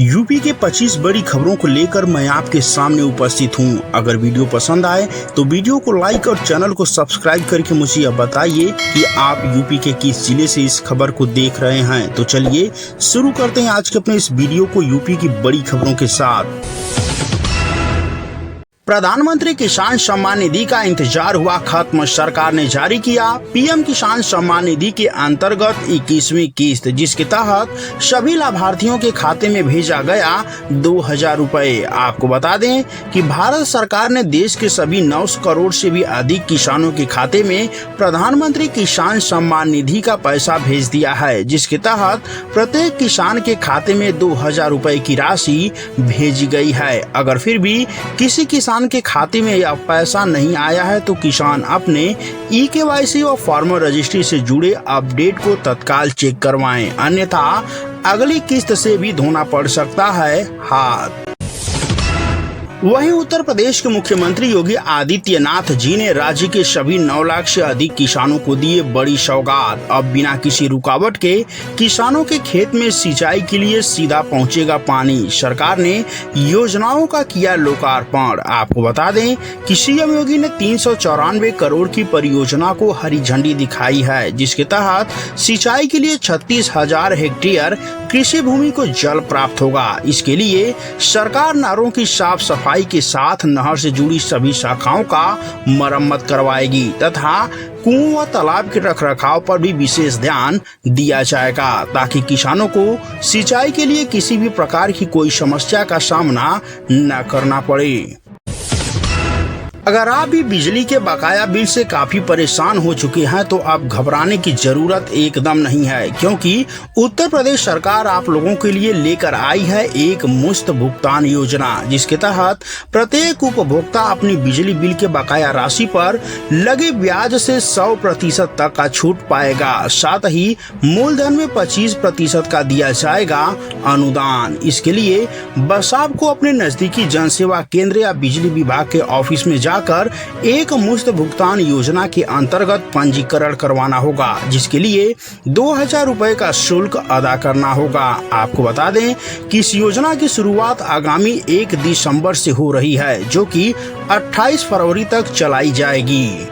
UP के 25 बड़ी खबरों को लेकर मैं आपके सामने उपस्थित हूं। अगर वीडियो पसंद आए तो वीडियो को लाइक और चैनल को सब्सक्राइब करके मुझे यह बताइए कि आप यूपी के किस जिले से इस खबर को देख रहे हैं। तो चलिए शुरू करते हैं आज के अपने इस वीडियो को यूपी की बड़ी खबरों के साथ। प्रधानमंत्री किसान सम्मान निधि का इंतजार हुआ खत्म, सरकार ने जारी किया पीएम किसान सम्मान निधि के अंतर्गत 21वीं किस्त, जिसके तहत सभी लाभार्थियों के खाते में भेजा गया 2000 रुपए। आपको बता दें कि भारत सरकार ने देश के सभी 900 करोड़ से भी अधिक किसानों के खाते में प्रधानमंत्री किसान सम्मान निधि का पैसा भेज दिया है, जिसके तहत प्रत्येक किसान के खाते में 2000 रुपए की राशि भेजी गई है। अगर फिर भी किसी किसान के खाते में यह पैसा नहीं आया है तो किसान अपने eKYC और फार्मर रजिस्ट्री से जुड़े अपडेट को तत्काल चेक करवाएं, अन्यथा अगली किस्त से भी धोना पड़ सकता है हाथ। वहीं उत्तर प्रदेश के मुख्यमंत्री योगी आदित्यनाथ जी ने राज्य के सभी 9 लाख से अधिक किसानों को दिए बड़ी सौगात। अब बिना किसी रुकावट के किसानों के खेत में सिंचाई के लिए सीधा पहुंचेगा पानी। सरकार ने योजनाओं का किया लोकार्पण। आपको बता दें कि सीएम योगी ने 394 करोड़ की परियोजना को हरी झंडी दिखाई है, जिसके तहत सिंचाई के लिए 36,000 हेक्टेयर कृषि भूमि को जल प्राप्त होगा। इसके लिए सरकार नहरों की साफ सफाई के साथ नहर से जुड़ी सभी शाखाओं का मरम्मत करवाएगी तथा कुओं व तालाब के रखरखाव पर भी विशेष ध्यान दिया जाएगा, ताकि किसानों को सिंचाई के लिए किसी भी प्रकार की कोई समस्या का सामना न करना पड़े। अगर आप भी बिजली के बकाया बिल से काफी परेशान हो चुके हैं तो अब घबराने की जरूरत एकदम नहीं है, क्योंकि उत्तर प्रदेश सरकार आप लोगों के लिए लेकर आई है एक मुफ्त भुगतान योजना, जिसके तहत प्रत्येक उपभोक्ता अपनी बिजली बिल के बकाया राशि पर लगे ब्याज से 100% तक का छूट पाएगा। साथ ही मूलधन में 25% का दिया जाएगा अनुदान। इसके लिए बस आपको अपने नजदीकी जन सेवा केंद्र या बिजली विभाग के ऑफिस में जाकर एक मुफ्त भुगतान योजना के अंतर्गत पंजीकरण करवाना होगा, जिसके लिए 2000 रुपए का शुल्क अदा करना होगा। आपको बता दें कि इस योजना की शुरुआत आगामी 1 दिसंबर से हो रही है, जो कि 28 फरवरी तक चलाई जाएगी।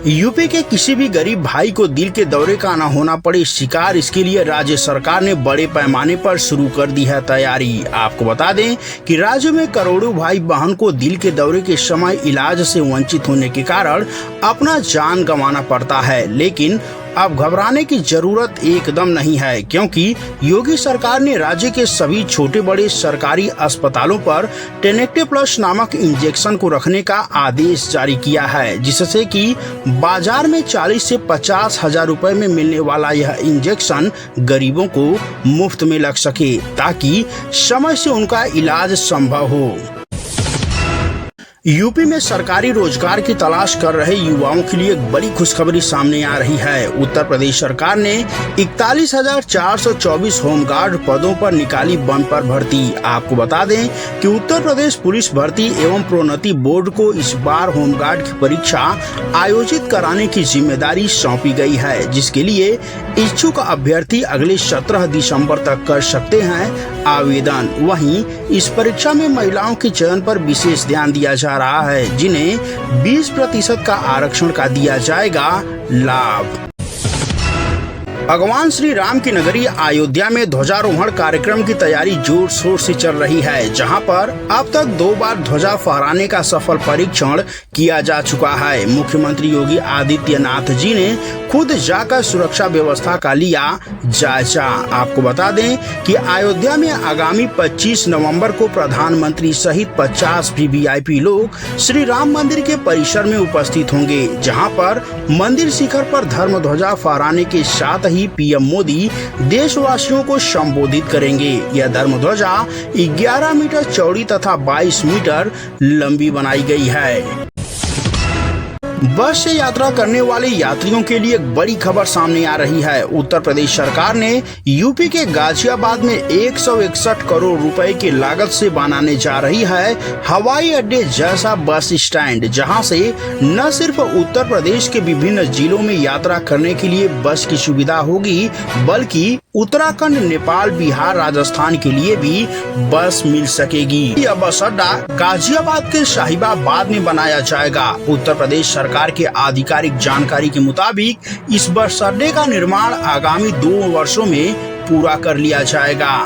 यूपी के किसी भी गरीब भाई को दिल के दौरे का न होना पड़े शिकार, इसके लिए राज्य सरकार ने बड़े पैमाने पर शुरू कर दी है तैयारी। आपको बता दें कि राज्य में करोड़ों भाई बहन को दिल के दौरे के समय इलाज से वंचित होने के कारण अपना जान गंवाना पड़ता है, लेकिन अब घबराने की जरूरत एकदम नहीं है, क्योंकि योगी सरकार ने राज्य के सभी छोटे बड़े सरकारी अस्पतालों पर टेनेक्टे प्लस नामक इंजेक्शन को रखने का आदेश जारी किया है, जिससे कि बाजार में 40 से 50 हजार रुपए में मिलने वाला यह इंजेक्शन गरीबों को मुफ्त में लग सके, ताकि समय से उनका इलाज संभव हो। यूपी में सरकारी रोजगार की तलाश कर रहे युवाओं के लिए एक बड़ी खुशखबरी सामने आ रही है। उत्तर प्रदेश सरकार ने 41,424 होमगार्ड पदों पर निकाली बम्पर भर्ती। आपको बता दें कि उत्तर प्रदेश पुलिस भर्ती एवं प्रोन्नति बोर्ड को इस बार होमगार्ड की परीक्षा आयोजित कराने की जिम्मेदारी सौंपी गई है, जिसके लिए इच्छुक अभ्यर्थी अगले 17 दिसंबर तक कर सकते हैं आवेदन। वहीं इस परीक्षा में महिलाओं के चयन पर विशेष ध्यान दिया जा रहा है, जिन्हें 20% का आरक्षण का दिया जाएगा लाभ। भगवान श्री राम की नगरी अयोध्या में ध्वजारोहण कार्यक्रम की तैयारी जोर शोर से चल रही है, जहां पर अब तक 2 बार ध्वजा फहराने का सफल परीक्षण किया जा चुका है। मुख्यमंत्री योगी आदित्यनाथ जी ने खुद जाकर सुरक्षा व्यवस्था का लिया जायजा। आपको बता दें कि अयोध्या में आगामी 25 नवंबर को प्रधानमंत्री सहित 50 वीवीआईपी लोग श्री राम मंदिर के परिसर में उपस्थित होंगे, जहां पर मंदिर शिखर पर धर्म ध्वजा फहराने के साथ ही पीएम मोदी देशवासियों को संबोधित करेंगे। यह धर्म ध्वजा 11 मीटर चौड़ी तथा 22 मीटर लंबी बनाई गई है। बस से यात्रा करने वाले यात्रियों के लिए एक बड़ी खबर सामने आ रही है। उत्तर प्रदेश सरकार ने यूपी के गाजियाबाद में 161 करोड़ रुपए की लागत से बनाने जा रही है हवाई अड्डे जैसा बस स्टैंड, जहां से न सिर्फ उत्तर प्रदेश के विभिन्न जिलों में यात्रा करने के लिए बस की सुविधा होगी, बल्कि उत्तराखंड, नेपाल, बिहार, राजस्थान के लिए भी बस मिल सकेगी। यह बस अड्डा गाजियाबाद के शाहीबाबाद में बनाया जाएगा। उत्तर प्रदेश सरकार के आधिकारिक जानकारी के मुताबिक इस बस अड्डे का निर्माण आगामी 2 वर्षों में पूरा कर लिया जाएगा।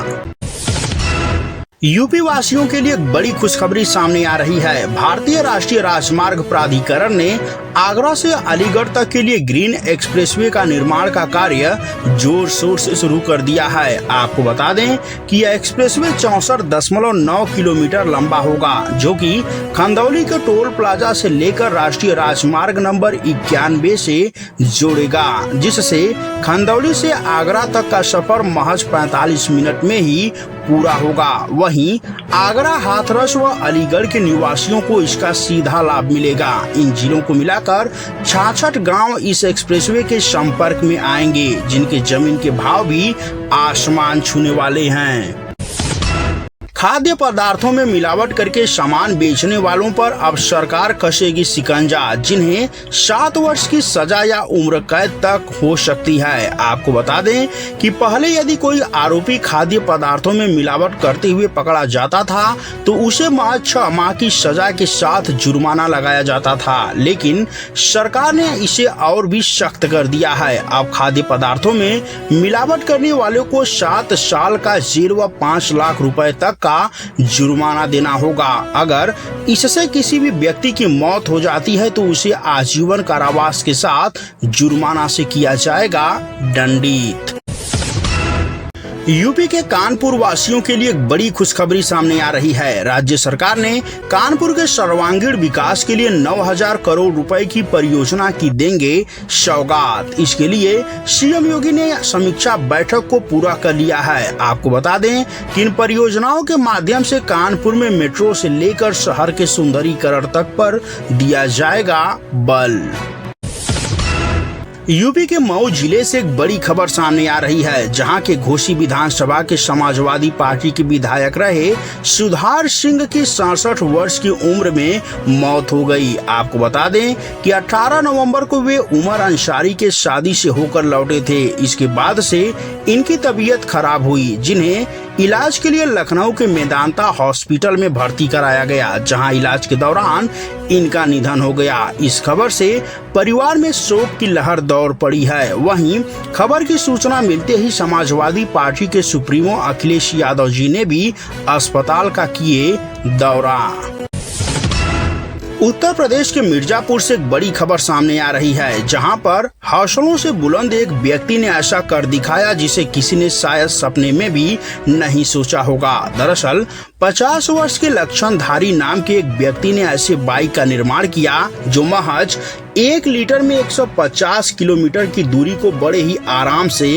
यूपी वासियों के लिए एक बड़ी खुशखबरी सामने आ रही है। भारतीय राष्ट्रीय राजमार्ग प्राधिकरण ने आगरा से अलीगढ़ तक के लिए ग्रीन एक्सप्रेसवे का निर्माण का कार्य जोर शोर से शुरू कर दिया है। आपको बता दें कि यह एक्सप्रेसवे 64.9 किलोमीटर लंबा होगा, जो कि खंदौली के टोल प्लाजा से लेकर राष्ट्रीय राजमार्ग नंबर 91 से जोड़ेगा, जिससे खंदौली से आगरा तक का सफर महज 45 मिनट में ही पूरा होगा। वहीं आगरा, हाथरस व अलीगढ़ के निवासियों को इसका सीधा लाभ मिलेगा। इन जिलों को मिलाकर 66 गांव इस एक्सप्रेसवे के संपर्क में आएंगे, जिनके जमीन के भाव भी आसमान छूने वाले हैं। खाद्य पदार्थों में मिलावट करके सामान बेचने वालों पर अब सरकार कसेगी शिकंजा, जिन्हें 7 वर्ष की सजा या उम्र कैद तक हो सकती है। आपको बता दें कि पहले यदि कोई आरोपी खाद्य पदार्थों में मिलावट करते हुए पकड़ा जाता था तो उसे महज 6 माह की सजा के साथ जुर्माना लगाया जाता था, लेकिन सरकार ने इसे और भी सख्त कर दिया है। अब खाद्य पदार्थों में मिलावट करने वालों को 7 साल का जेल व 5 लाख रुपए तक का जुर्माना देना होगा। अगर इससे किसी भी व्यक्ति की मौत हो जाती है तो उसे आजीवन कारावास के साथ जुर्माना से किया जाएगा दंडित। यूपी के कानपुर वासियों के लिए एक बड़ी खुशखबरी सामने आ रही है। राज्य सरकार ने कानपुर के सर्वांगीण विकास के लिए 9,000 करोड़ रुपए की परियोजना की देंगे सौगात। इसके लिए सीएम योगी ने समीक्षा बैठक को पूरा कर लिया है। आपको बता दें कि इन परियोजनाओं के माध्यम से कानपुर में मेट्रो से लेकर शहर के सुंदरीकरण तक पर दिया जाएगा बल। यूपी के मऊ जिले से एक बड़ी खबर सामने आ रही है, जहां के घोसी विधानसभा के समाजवादी पार्टी के विधायक रहे सुधार सिंह की 67 वर्ष की उम्र में मौत हो गई। आपको बता दें कि 18 नवंबर को वे उमर अंसारी के शादी से होकर लौटे थे। इसके बाद से इनकी तबीयत खराब हुई, जिन्हें इलाज के लिए लखनऊ के मेदांता हॉस्पिटल में भर्ती कराया गया, जहां इलाज के दौरान इनका निधन हो गया। इस खबर से परिवार में शोक की लहर दौड़ पड़ी है। वहीं खबर की सूचना मिलते ही समाजवादी पार्टी के सुप्रीमो अखिलेश यादव जी ने भी अस्पताल का किए दौरा। उत्तर प्रदेश के मिर्जापुर से एक बड़ी खबर सामने आ रही है, जहां पर हौसलों से बुलंद एक व्यक्ति ने ऐसा कर दिखाया जिसे किसी ने शायद सपने में भी नहीं सोचा होगा। दरअसल 50 वर्ष के लक्षणधारी नाम के एक व्यक्ति ने ऐसे बाइक का निर्माण किया जो महज 1 लीटर में 150 किलोमीटर की दूरी को बड़े ही आराम से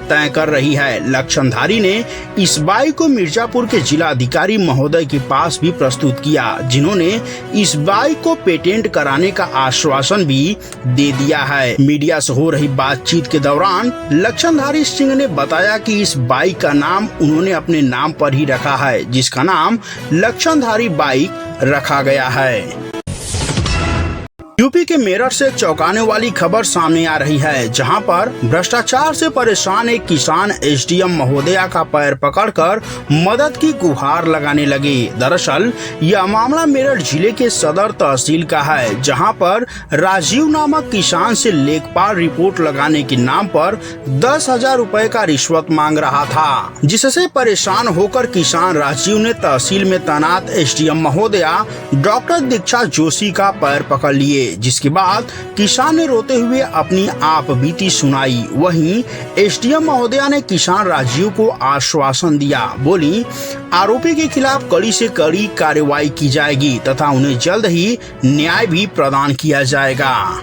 तय कर रही है। लक्षणधारी ने इस बाइक को मिर्जापुर के जिलाधिकारी महोदय के पास भी प्रस्तुत किया, जिन्होंने इस बाइक को पेटेंट कराने का आश्वासन भी दे दिया है। मीडिया से हो रही बातचीत के दौरान लक्षणधारी सिंह ने बताया कि इस बाइक का नाम उन्होंने अपने नाम पर ही रखा है, जिसका नाम लक्षणधारी बाइक रखा गया है। यूपी के मेरठ से चौंकाने वाली खबर सामने आ रही है, जहां पर भ्रष्टाचार से परेशान एक किसान एसडीएम महोदया का पैर पकड़कर मदद की गुहार लगाने लगे। दरअसल यह मामला मेरठ जिले के सदर तहसील का है, जहां पर राजीव नामक किसान से लेखपाल रिपोर्ट लगाने के नाम पर 10,000 रुपए का रिश्वत मांग रहा था, जिससे परेशान होकर किसान राजीव ने तहसील में तैनात एसडीएम महोदया डॉक्टर दीक्षा जोशी का पैर पकड़ लिए, जिसके बाद किसान ने रोते हुए अपनी आप बीती सुनाई। वहीं एसडीएम महोदया ने किसान राजीव को आश्वासन दिया, बोली आरोपी के खिलाफ कड़ी से कड़ी कार्रवाई की जाएगी तथा उन्हें जल्द ही न्याय भी प्रदान किया जाएगा।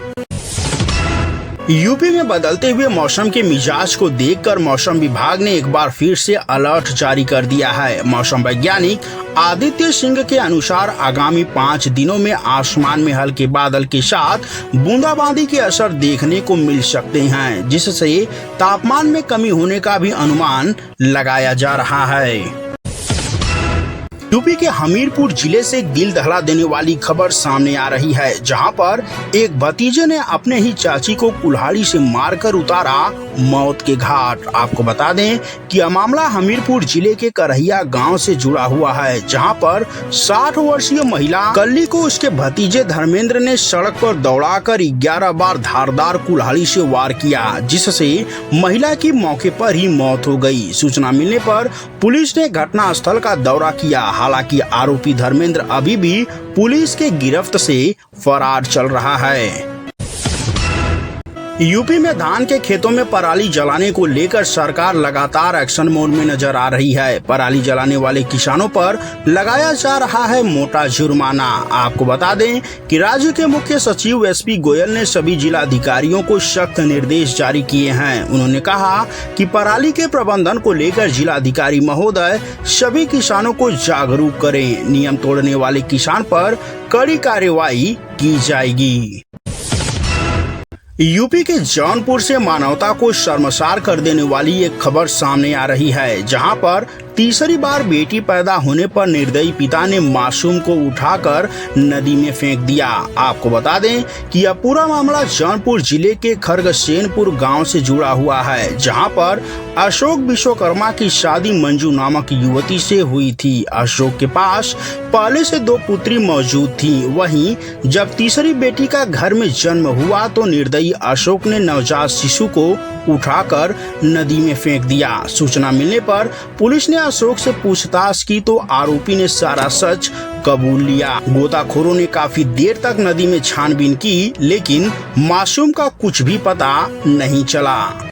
यूपी में बदलते हुए मौसम के मिजाज को देखकर मौसम विभाग ने एक बार फिर से अलर्ट जारी कर दिया है। मौसम वैज्ञानिक आदित्य सिंह के अनुसार आगामी 5 दिनों में आसमान में हल्के बादल के साथ बूंदाबांदी के असर देखने को मिल सकते हैं, जिससे तापमान में कमी होने का भी अनुमान लगाया जा रहा है। यूपी के हमीरपुर जिले से एक दिल दहला देने वाली खबर सामने आ रही है, जहां पर एक भतीजे ने अपने ही चाची को कुल्हाड़ी से मारकर उतारा मौत के घाट। आपको बता दें कि यह मामला हमीरपुर जिले के करहिया गांव से जुड़ा हुआ है, जहां पर 60 वर्षीय महिला कल्ली को उसके भतीजे धर्मेंद्र ने सड़क पर दौड़ाकर 11 बार धारदार कुल्हाड़ी से वार किया, जिससे महिला की मौके पर ही मौत हो गई। सूचना मिलने पर पुलिस ने घटनास्थल का दौरा किया। हालांकि आरोपी धर्मेंद्र अभी भी पुलिस के गिरफ्त से फरार चल रहा है। यूपी में धान के खेतों में पराली जलाने को लेकर सरकार लगातार एक्शन मोड में नजर आ रही है। पराली जलाने वाले किसानों पर लगाया जा रहा है मोटा जुर्माना। आपको बता दें कि राज्य के मुख्य सचिव एसपी गोयल ने सभी जिलाधिकारियों को सख्त निर्देश जारी किए हैं। उन्होंने कहा कि पराली के प्रबंधन को लेकर जिलाधिकारी महोदय सभी किसानों को जागरूक करें। नियम तोड़ने वाले किसान पर कड़ी कार्रवाई की जाएगी। यूपी के जौनपुर से मानवता को शर्मसार कर देने वाली एक खबर सामने आ रही है, जहां पर तीसरी बार बेटी पैदा होने पर निर्दयी पिता ने मासूम को उठाकर नदी में फेंक दिया। आपको बता दें कि यह पूरा मामला जौनपुर जिले के खरगसेनपुर गांव से जुड़ा हुआ है, जहां पर अशोक विश्वकर्मा की शादी मंजू नामक युवती से हुई थी। अशोक के पास पहले से 2 पुत्री मौजूद थी। वहीं जब तीसरी बेटी का घर में जन्म हुआ तो निर्दयी अशोक ने नवजात शिशु को उठाकर नदी में फेंक दिया। सूचना मिलने पर पुलिस ने अशोक से पूछताछ की तो आरोपी ने सारा सच कबूल लिया। गोताखोरों ने काफी देर तक नदी में छानबीन की, लेकिन मासूम का कुछ भी पता नहीं चला।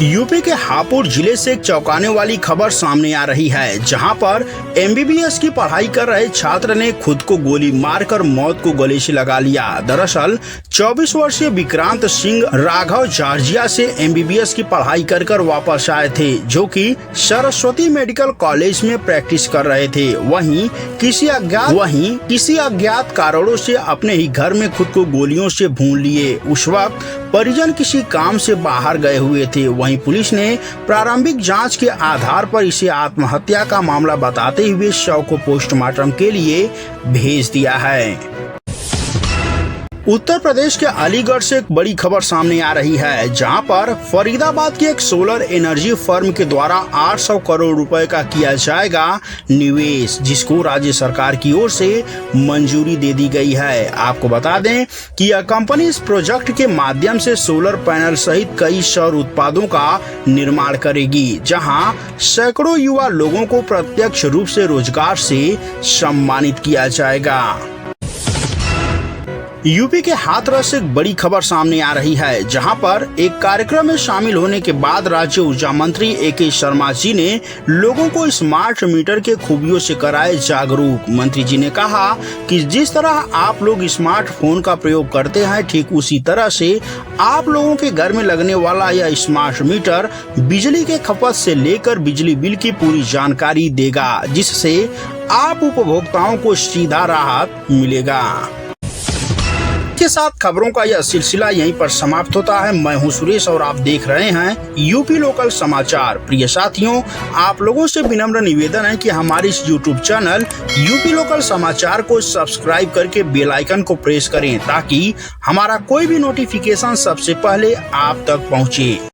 यूपी के हापुड़ जिले से एक चौंकाने वाली खबर सामने आ रही है, जहां पर एमबीबीएस की पढ़ाई कर रहे छात्र ने खुद को गोली मारकर मौत को गले से लगा लिया। दरअसल 24 वर्षीय विक्रांत सिंह राघव जॉर्जिया से एमबीबीएस की पढ़ाई कर वापस आए थे, जो कि सरस्वती मेडिकल कॉलेज में प्रैक्टिस कर रहे थे। वहीं किसी अज्ञात कारणों से अपने ही घर में खुद को गोलियों से भून लिए। उस वक्त परिजन किसी काम से बाहर गए हुए थे। वहीं पुलिस ने प्रारंभिक जांच के आधार पर इसे आत्महत्या का मामला बताते हुए शव को पोस्टमार्टम के लिए भेज दिया है। उत्तर प्रदेश के अलीगढ़ से एक बड़ी खबर सामने आ रही है, जहां पर फरीदाबाद के एक सोलर एनर्जी फर्म के द्वारा 800 करोड़ रुपए का किया जाएगा निवेश, जिसको राज्य सरकार की ओर से मंजूरी दे दी गई है। आपको बता दें कि यह कंपनी इस प्रोजेक्ट के माध्यम से सोलर पैनल सहित कई सौर उत्पादों का निर्माण करेगी, जहां सैकड़ों युवा लोगों को प्रत्यक्ष रूप से रोजगार से सम्मानित किया जाएगा। यूपी के हाथरस से एक बड़ी खबर सामने आ रही है, जहां पर एक कार्यक्रम में शामिल होने के बाद राज्य ऊर्जा मंत्री AK शर्मा जी ने लोगों को स्मार्ट मीटर के खूबियों से कराए जागरूक। मंत्री जी ने कहा कि जिस तरह आप लोग स्मार्टफोन का प्रयोग करते हैं, ठीक उसी तरह से आप लोगों के घर में लगने वाला यह स्मार्ट मीटर बिजली के खपत से लेकर बिजली बिल की पूरी जानकारी देगा, जिससे आप उपभोक्ताओं को सीधा राहत मिलेगा। के साथ खबरों का यह सिलसिला यहीं पर समाप्त होता है। मैं हूं सुरेश और आप देख रहे हैं यूपी लोकल समाचार। प्रिय साथियों, आप लोगों से विनम्र निवेदन है कि हमारे इस YouTube चैनल यूपी लोकल समाचार को सब्सक्राइब करके बेल आइकन को प्रेस करें, ताकि हमारा कोई भी नोटिफिकेशन सबसे पहले आप तक पहुंचे।